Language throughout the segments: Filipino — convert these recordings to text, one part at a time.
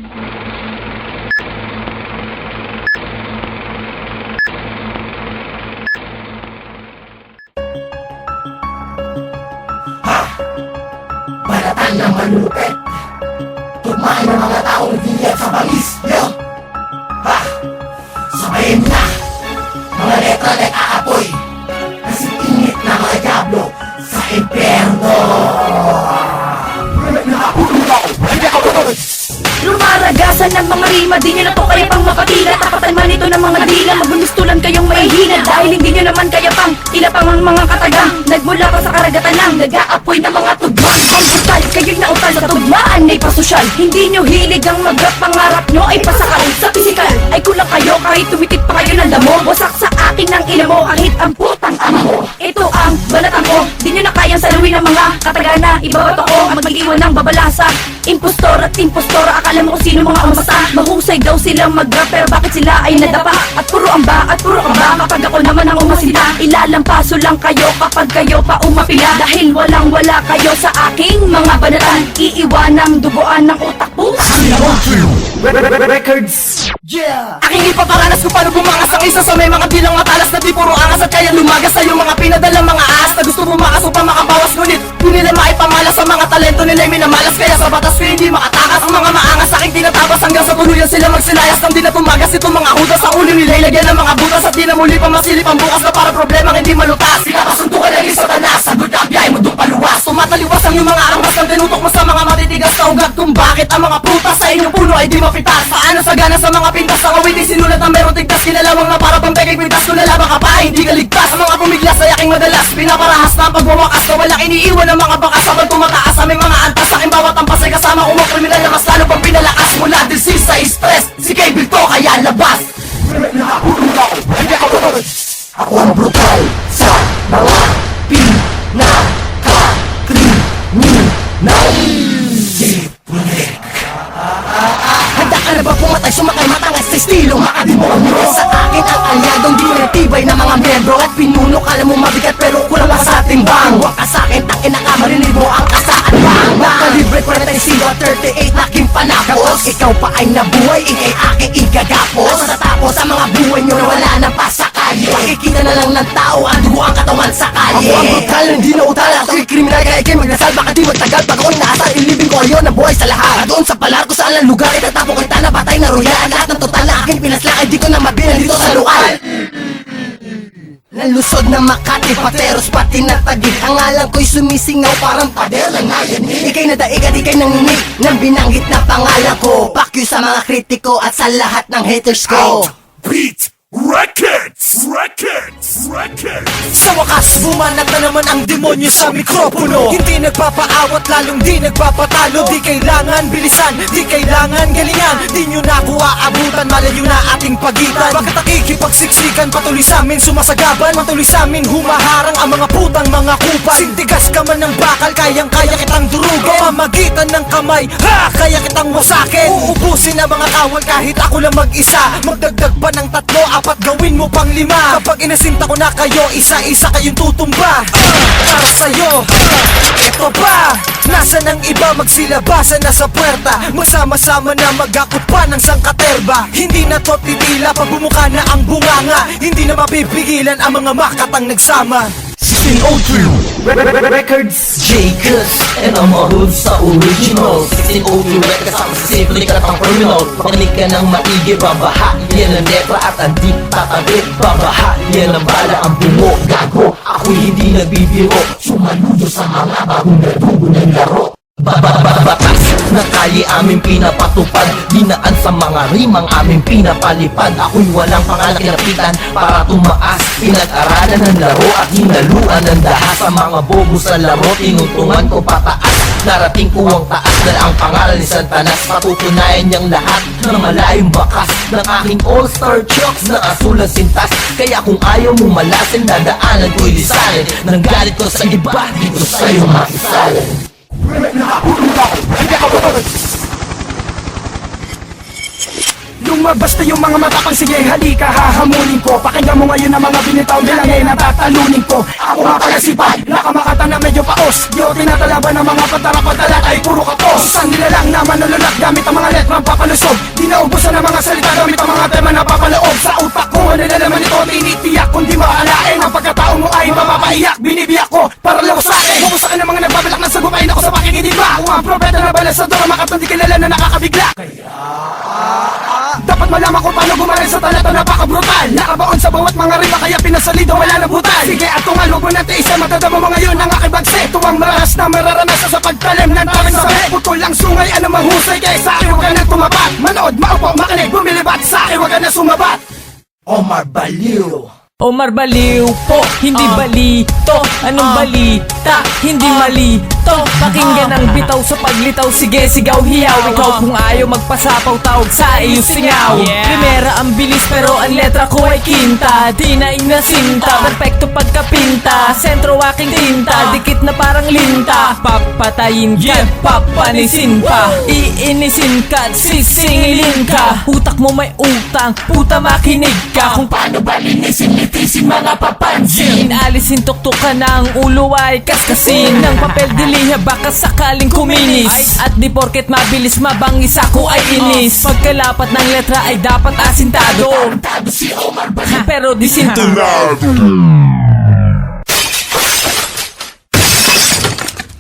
Balatan ng manulupet. Tugmaan ng mga taong hiyat sa bangis. Yo! Ha! Sabayin na! Mga letra na aapoy. Kasi init na mga diablo sa impyerno. Lumaragasan ng mga rima, di nyo na to kaya pang mapatila. Tapatan man ito ng mga dila, magbumistulan kayong mahihina. Dahil hindi nyo naman kaya pang ilapang ang mga katagang. Nagmula pa sa karagatan lang, nag-aapoy ng mga tugma. Ang brutal, kayo'y nautal sa tugmaan ay pasosyal. Hindi nyo hilig ang mag-rap, pangarap nyo ay pasakal. Sa pisikal, ay kulang kayo kahit tumitip pa kayo ng damo. Wasak sa akin ng ina mo, kahit ang putang ama mo. Ito ang balatan ko, di nyo na kayang saluin ng mga katagana. Ibabato ko, mag-iwan ng babalasa. Impostor at impostora, akala mo kung sino mga umasa. Mahusay daw silang mag-rap, pero bakit sila ay nadapa? At puro amba, at puro amba. Kapag ako naman ang umasita, ilalampaso lang kayo kapag kayo pa umapila. Dahil walang-wala kayo sa aking mga banatan. Iiwanang duguan ng utak po. Records. Yeah! Aking ipaparanas kung paano bumangas ang isa sa may mga bilang matalas na di puro angas at kaya lumagas sa yung mga pinadalang mga ahas na gusto bumakas upang makabawas. Ngunit di nila maipamalas sa mga talento nila'y minamalas, kaya sa batas ko hindi makatakas. Ang mga maangas sa aking tinatabas hanggang sa tuluyan sila magsilayas nang di na tumagas. Itong mga hudas sa ulo nila ilagyan ng mga butas at di na muli pa masilip ang bukas na para problemang hindi malutas. Pinapasuntukan ng isang tanas, sagot na ang biyahe mo doon paluwas. Tumataliwas ang iyong mga armas nang tinutok mo sa mga matitigas na ugat kung bakit ang mga prutas sa inyong puno ay di mapitas. Paano sagana sa mga pintas sa awiting sinulat ang meron tigtas, kinalawang na para pang pekay pintas. Kung lalaban ka pa ay hindi ka ligtas. Ang mga pumiglas ay aking madalas pinaparahas na ang pagwawakas na walang iniiwan ng mga bakas habang tumataas sa may mga antas. Sa aking bawat ampas ay kasama umang kriminal na mas lalo pang pinalakas mula disease sa stress. Si Cable to kaya labas. Ako ang brutal sa mga pinaka-kriminal. Handa ka na ba pumatay, sumakay, matangas sa estilo makademonyo? Sa akin ang alyadong di natibay na mga membro. At pinuno ka na mo mabigat pero kulang ka sa timbang. Huwag ka sa'kin, takin na ka, marinig mo ang kasaan bang. Nakalibre 45 at 38 laking panapos. Ikaw pa ay nabuhay, ikay aking igagapos. Matatapos ang mga buhay nyo na wala nang pasakali. Pakikita na lang ng tao ang dugo ang katawan sa kalye. Ako ang brutal, hindi na utal. At ako'y kriminal kaya ikay magdasal. Baka di magtagal pag ako'y naasal. Ilibing ko ayon na buhay sa lahat. At doon sa palar ko saan ang lugar, itatapong kita na patay na royal. Ang lahat ng total na aking pinaslakay, di ko na mabilang dito sa lokal. Nalusod na Makati, Pateros, pati na Taguig. Ang alam ko'y sumisingaw parang pader lang ngayon. Ikay nadaig at ikay nanginig nang binanggit na pangalan ko. Fuck you sa mga kritiko at sa lahat ng haters ko. Beat Records! Records! Records! Sa wakas, bumanat na naman ang demonyo sa mikropono. Hindi nagpapaawat, lalong di nagpapatalo. Di kailangan bilisan, di kailangan galingan. Di nyo na ko aabutan, malayo na ating pagitan. Bakit nakikipagsiksikan, patuloy sa amin sumasagaban. Patuloy sa amin humaharang ang mga putang mga kupal. Sintigas ka man ng bakal, kayang-kaya kitang durugin. Pamagitan ng kamay, ha! Kaya kitang wasakin. Uubusin ang mga kawal kahit ako lang mag-isa. Magdagdag pa ng 3, 4, gawin mo pang 5. Kapag inasinta ko na kayo, isa-isa kayong tutumba. Para sa'yo, eto ba? Nasaan ang iba, magsilabasan na sa puwerta. Magsama-sama na mag-akot pa ng sangkaterba. Hindi na to titila pag bumuka na ang bunganga. Hindi na mapipigilan ang mga makatang nagsama. 1603 Records. Jacobs, and I'm a hood sa original 1602 records, kasama sa simple katang criminal. Pakinig ka ng maigi, babaha yan ang letra at ang di tatabit. Babaha yan ang bala, ang bungo, gago. Ako'y hindi nagbibiro, sumaludo sa mga bagong nadugo ng laro. Batas na kalye aming pinapatupad, dinaan sa mga rimang aming pinapalipad. Ako'y walang pangalang kinapitan para tumaas. Pinag-aralan ng laro at hinaluan ng dahas. Sa mga bobo sa laro, tinutungan ko pataas. Narating ko ang taas na ang pangalan ni Santanas. Patutunayan niyang lahat ng malayong bakas ng aking all-star chokes na asulang sintas. Kaya kung ayaw mong malasin, dadaanan ko'y lisanin. Nang galit ko sa iba, dito sa'yo makisalan. Lumabas na yung mga matapang, sige halika hahamulin ko. Pakinggan mo ngayon ang mga binitaw nila ngayon na tatalunin ko. Ako nga pala si Pat, nakamakata na medyo paos. Di ako tinatalaban ng mga patara-patalat ay puro kapos. Isang nila lang na manululat gamit ang mga letrang papalusog. Di naubusan ng mga salita gamit ang mga tema na papaloob. Sa utak ko ano na naman ito tinitiyak. Kung di maalain ang pagkatao mo ay mapapaiyak. Binibiyak ko para lang sa akin. Bumusakin ng mga nagbabalak na sagupain ako sa pakikidiba. Ako ang propeta na balasador, makatang di kilala na nakakabigla. Dapat malaman ko paano gumaling sa talata napaka-brutal. Nakabaon sa bawat mga rima kaya pinasalido wala na butal. Sige at tungal, huwag mo natin isa matadama mo ngayon ang aking bagse. Tuwang maras na mararanasan sa pagtalim ng taring sabi. Putol lang sungay, ano mahusay kaya sa akin huwag ka na tumapat. Manood, maupo, makinig, bumilibat sa akin huwag ka na sumabat. Omar Baliw. Omar Baliw po, hindi balito. Anong balita? Hindi malito. Pakinggan ang bitaw sa paglitaw. Sige, sigaw, hiyaw. Ikaw kung ayaw magpasapaw, tawag sa iyo singaw. Primera ang bilis pero ang letra ko ay kinta. Di na inasinta, perfecto pagkapinta. Sentro aking tinta, dikit na parang linta. Papatayin ka, papanisin pa. Iinisin ka, at sisingilin ka. Utak mo may utang, puta makinig ka. Kung Paano ba linisin, nitisin mga papansin? Inalisin tuktok ka ng ulo ay kaskasin ng papel diliha baka sakaling kuminis. At di porket mabilis mabangis ako ay inis. Pagkalapat ng letra ay dapat asintado, Tado si Omar Baliw. pero disinto.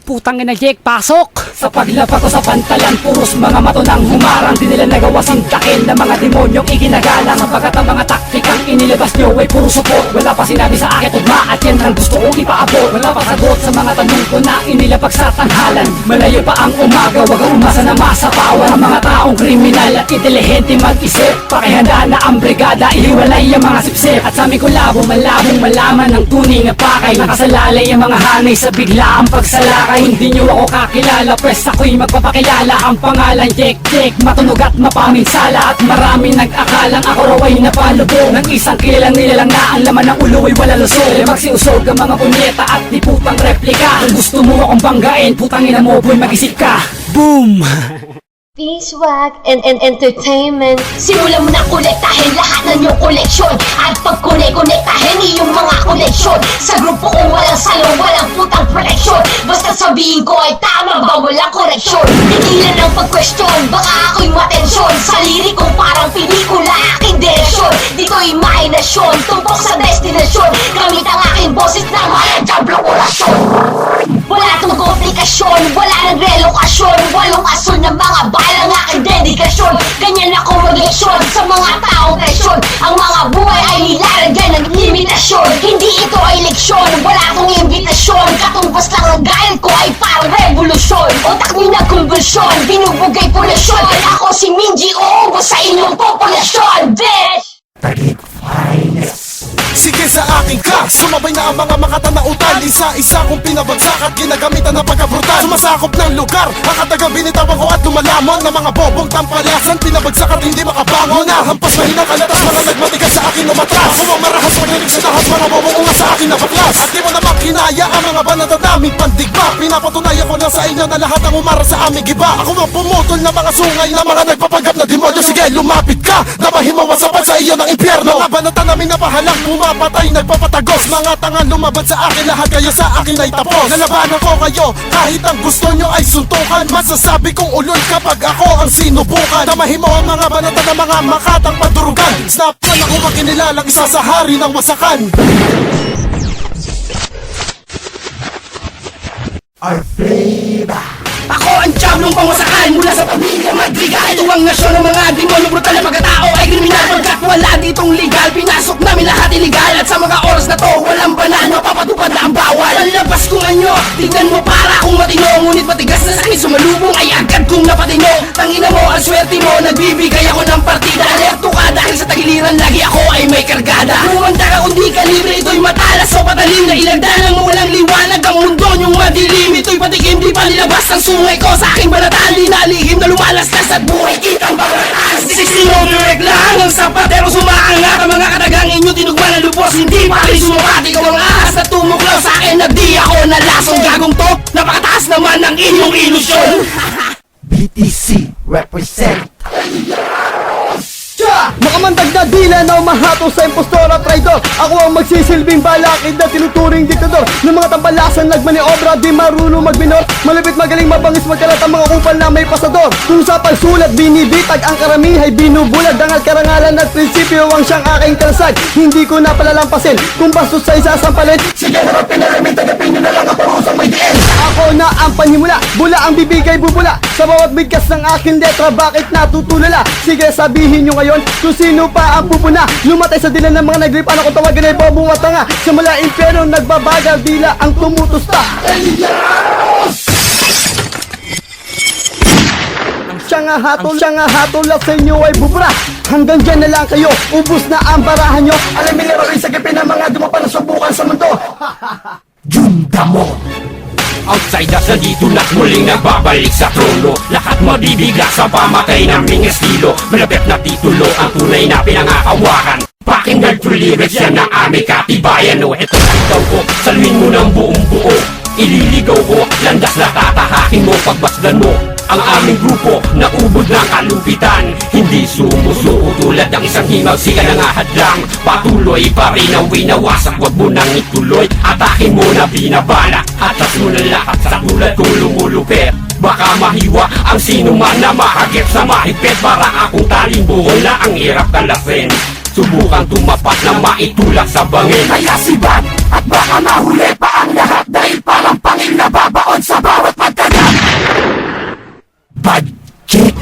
Putang ina Jake, pasok! Sa paglapat ko sa pantalan, puros mga matunang humarang. Di nila nagawa sintakin ng mga demonyong iginagalang. Pagkat ang mga taktikang inilabas nyo ay puro support. Wala pa sinabi sa akin tugma at yan ang gusto kong ipaabot. Wala pa sagot sa mga tanong ko na inilapag sa tanghalan. Malayo pa ang umaga, wag ang umasa na masapawan. Ang mga taong kriminal at intelihente mag-isip. Pakihanda na ang brigada, ihiwalay ang mga sipsip. At sa aming kulabo, malabong malaman ng tunay na pakay. Nakasalalay ang mga hanay sa biglaang pagsalakay. Hindi nyo ako kakilala, pwes ako'y magpapakilala. Ang pangalan Jek Jek, matunog at mapaminsala. At marami nag-akalang ako raw ay napalubong ng isang kilalang nilalang na ang laman ng ulo ay wala lusog. Magsiusog ang mga punyeta at di putang replika. Kung gusto mo akong banggain, putang ina mo boy, mag-isip ka. Boom! Beeswag and entertainment. Simulan mo na kolektahin lahat ng iyong koleksyon. At pag konektahin iyong mga koleksyon. Sa grupo kong walang salong, walang putang proteksyon. Basta sabihin ko ay tama ba, walang koreksyon. Tigilan ng pag-question, baka ako'y matensyon. Sa lirik kong parang pelikula, aking direksyon. Dito'y imahinasyon, tumpok sa destinasyon. Gamit ang aking boses na malayang orasyon. Wala tong komplikasyon, wala nang relokasyon. Walong aso ng mga balang aking dedikasyon. Ganyan ako mag-leksyon sa mga taong presyon. Ang mga buhay ay nilalagyan ng limitasyon. Hindi ito ay leksyon, wala akong imbitasyon. Katumbas lang ang galit ko ay parang revolusyon. Utak niyo na kumbulsyon, binubugay polusyon. Ako si Minji, uubos sa inyong populasyon, bitch! Tagit finest. Sige sa akin ka, sumabay na ang mga makatanautan. Isa-isa kong pinabagsak at ginagamitan ng pagkabrutal. Sumasakop ng lugar, ang katagang binitawan ko at lumalamon ng mga bobong tampalasan. Pinabagsak at hindi makabangon. Nahampas mahinang kalatas, mga nagmatigas sa akin umatras. Ako ang marahas, maglilig sa lahat, mga bobong unga sa akin na baklas. At di mo naman kinaya ang mga banata naming pandigma. Pinapatunayan ko na sa inyo na lahat ang umara sa aming giba. Ako ang pumutol na mga sungay na mga nagpapagap na demonyo. Sige, lumapit ka, nabahin mo masapat sa iyo ng impyerno. Mga banata namin napahalang, pumapatay, nagpapatagos. Mga tangan lumaban sa akin, lahat kayo sa akin ay tapos. Nalabanan ko kayo, kahit ang gusto nyo ay suntukan. Masasabi kong ulol kapag ako ang sinubukan. Damahin mo ang mga banata ng mga makatang padurugan. Snap ka na kung makinilalang isa sa hari ng wasakan. Our flavor. Ako ang diablong pangwasakan mula sa pamilya Madrigal. Ito ang nasyon ng mga demonyo, brutal na pagkatao ay kriminal. Pagkat wala ditong legal, pinasok namin lahat illegal. At sa mga oras na to, walang banano, papatupad na ang bawal. Ang labas kong anyo, tignan mo para akong matino. Ngunit matigas na sakit sumalubong ay agad kong napatino. Tangina mo, ang swerte mo, nagbibigay ako ng partida. Alerto ka dahil sa tagiliran, lagi ako ay may kargada. Kumanda ka kung di ka libre, ito'y matalas o patalim. Na ilagdanan mo walang liwanag ang mundo niyong madilim. Ito'y patikim, di pa nilabas ang sungay ko sa aking banatali na lihim na lumalastas at buhay kitang bangatas. 16 direct lang ang sapat pero sumaangat ang mga katagang inyo tinugma na lubos. Hindi pa rin sumapati ko ang ahas na tumuklaw sa akin na di ako nalasong gagong to. Napakataas naman ang inyong ilusyon. BTC represent. Makamandag na dila na umahato sa impostor at traidor. Ako ang magsisilbing balakid na tinuturing diktador ng mga tambalasan nagmaniobra, di marunong magminor. Malapit magaling mabangis magkalat ang mga kupal na may pasador. Kung sa pagsulat binibitag ang karamihay binubulag. Dangal karangalan at prinsipyo ang siyang aking kalasag. Hindi ko na palalampasin kung bastos sa isasampalin. Sige naman pinaramin, tagapin nyo na lang ang parusang may diin. Ako na ang panimula, bula ang bibigay bubula. Sa bawat bigkas ng aking letra, bakit natutulala? Sige sabihin nyo ngayon kung sino pa ang pupuna. Lumatay sa dila ng mga naglip, ano kung tawagan ay bobong at tanga. Sa mala impyerno nagbabagal, dila ang tumutusta. Siya nga hatol at sa inyo ay bubura. Hanggang dyan na lang kayo, ubus na ang barahan nyo. Alamin nyo rin sa gipin ng mga dumapa na subukan sa mundo. Jundamon. Outsiders na dito na't muling nagbabalik sa trono. Lahat mabibiga sa pamatay ng mga estilo. Malapit na titulo ang tunay na pinangakawakan. Pakinggan true lyrics yan ang aming katibayan. O eto na ikaw ko, salwin mo ng buong buo. Ililigaw ko, landas na tatahakin mo. Pagbasdan mo ang aming grupo na ubod ng kalupitan. Hindi sumusuko tulad ng isang himaw, sika na nga hadlang. Patuloy pa rin ang winawasak, wag mo nang ituloy. Atakin mo na binabala, atas mo na lahat sa tulad kong lumulupit. Baka mahiwa ang sino man na mahagip sa mahigpit. Para akong taling buhol na ang hirap kalasin. Subukang tumapat na maitulak sa bangin. Kaya sibat at baka mahuli pa ang lahat. Dahil parang pangil na babaon sa bawat pagkagat. Bad chick.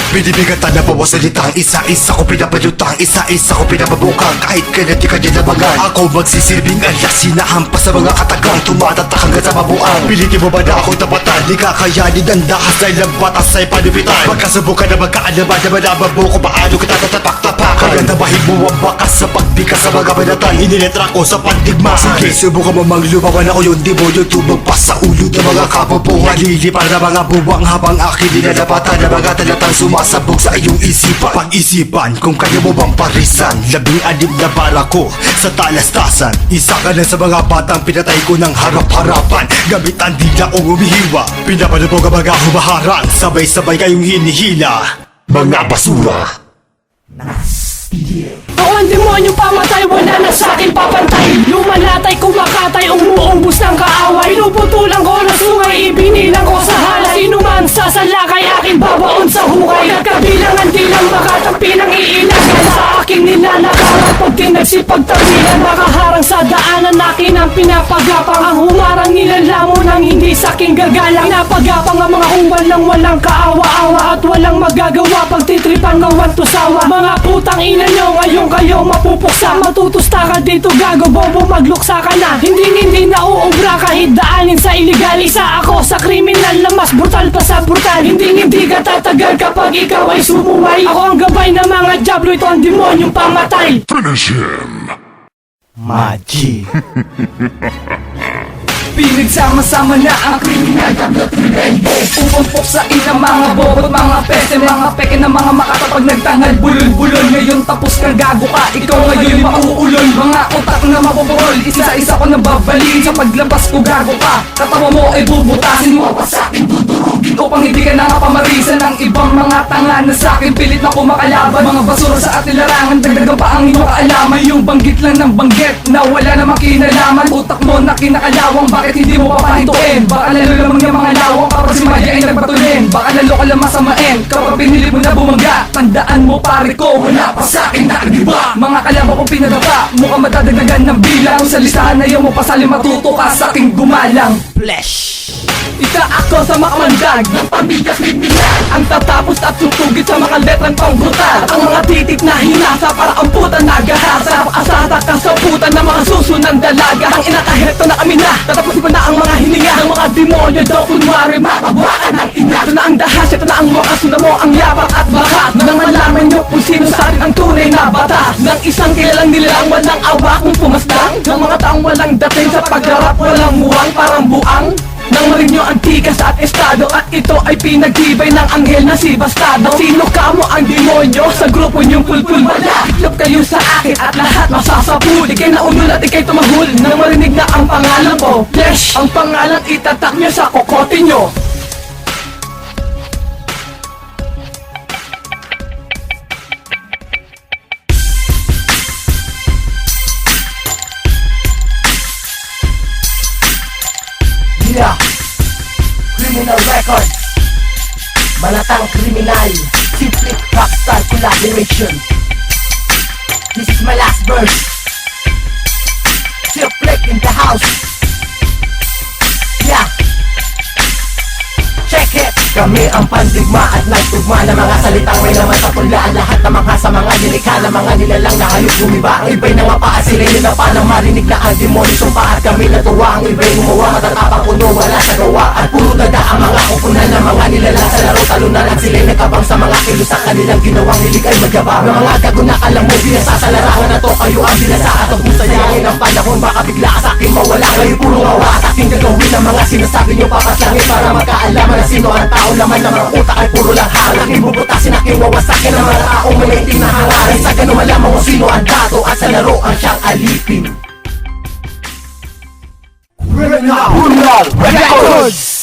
Binibigatan na bawa salita, isa-isa ko pinapalutang, isa-isa ko pinapabukang. Kahit kailan di ka dinabangan, ako magsisilbing alas, sinahampas sa mga katagang, tumatatak hanggang sa mabuang. Pilitin mo ba na ako tapatan, di kakayanin ang dahas dahil ang batas ay panupitan. Magkasubukan na magkaalaman na malaman mo kung paano kita tatapak-tapak. Kaganabahin mo ang bakas sa pagbikas sa mga banatan, iniletra ko sa pandigma. Sige, subukan mo mang lumawan ako yung demonyo, tumagpas sa ulo ng mga kapupuan. Lilipar na mga buwang habang akin nilalapatan na mga talatang sumasabog sa iyong isipan. Pag-isipan kung kaya mo bang parisan 16 na bara ko sa talastasan. Isa ka na sa mga batang pinatay ko ng harap-harapan. Gamit ang dila o umihiwa, pinapalubog ang mga humaharang. Sabay-sabay kayong hinihila, mga basura. Ako ang demonyo pamatay, wala na sa'kin papantay. Lumalatay, kumakatay, umuubos ng kaaway. Pinuputulan ko na sungay, ibinilang ko sa halay. Sino man sasalakay, akin babaon sa hukay. Nagkabilangan di lang makatampi ng iilangan. Sa aking nilalakaran, pag tinagsipagtabilan, makaharang sa daanan, akin ang pinapagapang. Ang humarang nilalamon ng hindi sa'king gagalang. Napagapang ang mga umbal ng walang kaawa-awa. At walang magagawa pag titripan ng wantusawa. Mga putang ina nyo, ngayon kayo mapupuksa. Matutusta ka dito gago, bobo, magluksa ka na. Hindi nauubra kahit daanin sa iligal. Isa ako sa kriminal na mas brutal pa sa brutal. Hindi ka tatagal kapag ikaw ay sumuway. Ako ang gabay ng mga diablo, ito ang demonyong pamatay. Magic. Pinagsama-sama na ang kriminal Upumpok sa ina mga bobot, mga peste, mga peke na mga makatapag nagtangal bulol-bulol. Ngayon tapos kang gago ka, ikaw ngayon mauulol. Mga utak na mabuburol, isa-isa ko nababalin. Sa paglabas ko gago ka, katawa mo ay bubutasin mo pa sa'kin dudurugin. Upang hindi ka nakapamarisan ng ibang mga tanga na sa'kin pilit na kumakalaban. Mga basura sa ating larangan, dagdagan pa ang inyong kaalaman. Yung banggit lang ng banggit na wala namang kinalaman. Utak mo na kinakalawang, bakit hindi mo papahintuin? Baka lalo lamang yung mga lawang kapag si Maya ay nagpatulin. Baka lalo ka lang masamain kapag pinili mo na bumangga. Tandaan mo pare ko, wala pa sa'kin nagdiba. Mga kalaban kong pinadapa, mukhang madadagdagan ng bilang. Sa listahan na yung mo pasali, matuto ka sa'king gumalang. Isa ako sa makamandag ng pamigas bigbilan. Ang tatapos at tutugit sa mga letrang pangbrutal. At ang mga titik na hinasa para ang puta nagahasa. Asata ka sa puta ng mga susunang dalaga. Ang inakaheto na kami na, tatapusin ko na ang mga hininga ng mga demonyo daw kunwari makabuhaan ng ina. Ito na ang dahas, ito na ang wakas na mo ang yapak at bakas. Nang malaman nyo kung sino sa atin ang tunay na bata. Ng isang kilalang nilalang walang awa kung pumaslang. Ng mga taong walang dating sa pagharap, walang muwang parang buang. Nang marinyo ang tikas at estado. At ito ay pinagtibay ng anghel na si Bastado. Sino ka mo ang demonyo sa grupo niyong pulpul? Iklop kayo sa akin at lahat masasapul. Ikay naunol at ikay tumahul. Nang marinig na ang pangalan ko, Flesh, ang pangalan itatak niyo sa kokote nyo. halatang kriminal. Simple rockstar collaboration. This is my last verse. Silflick in the house. Yeah. Check it! Kami ang pandigma at nagtugma ng mga salitang may naman sa pulaan. Lahat ng mga sa mga nilikha ng mga nilalang na hayop gumiba. Ang iba'y nangapa at sila'y nilapa nang marinig na ang demonyo sumpa. At kami natuwa, ang iba'y gumawa, matatapang puno, wala sa gawa. At puro dada ang mga kupunan ng mga nilalang sa laro talunan. At sila'y nagkabang sa mga kilos sa kanilang ginawang hilig ay magyabang. Ng mga gago na alam mo, binasa sa larangan na to. Kayo ang binasa at huwag mong sayangin ang panahon. Baka bigla ka sa'king mawala. Kayo puro ngawa at aking gagawin ang mga sinasabi nyo papaslangin. Para magkaalaman na sino ang tao laman ng mga utak ay puro lang hal. Aking bubutasin, aking wawasakin ang mga taong may itim na hangarin. Sa ganun malaman kung sino ang dato at sa laro ang siyang alipin. Criminal Records!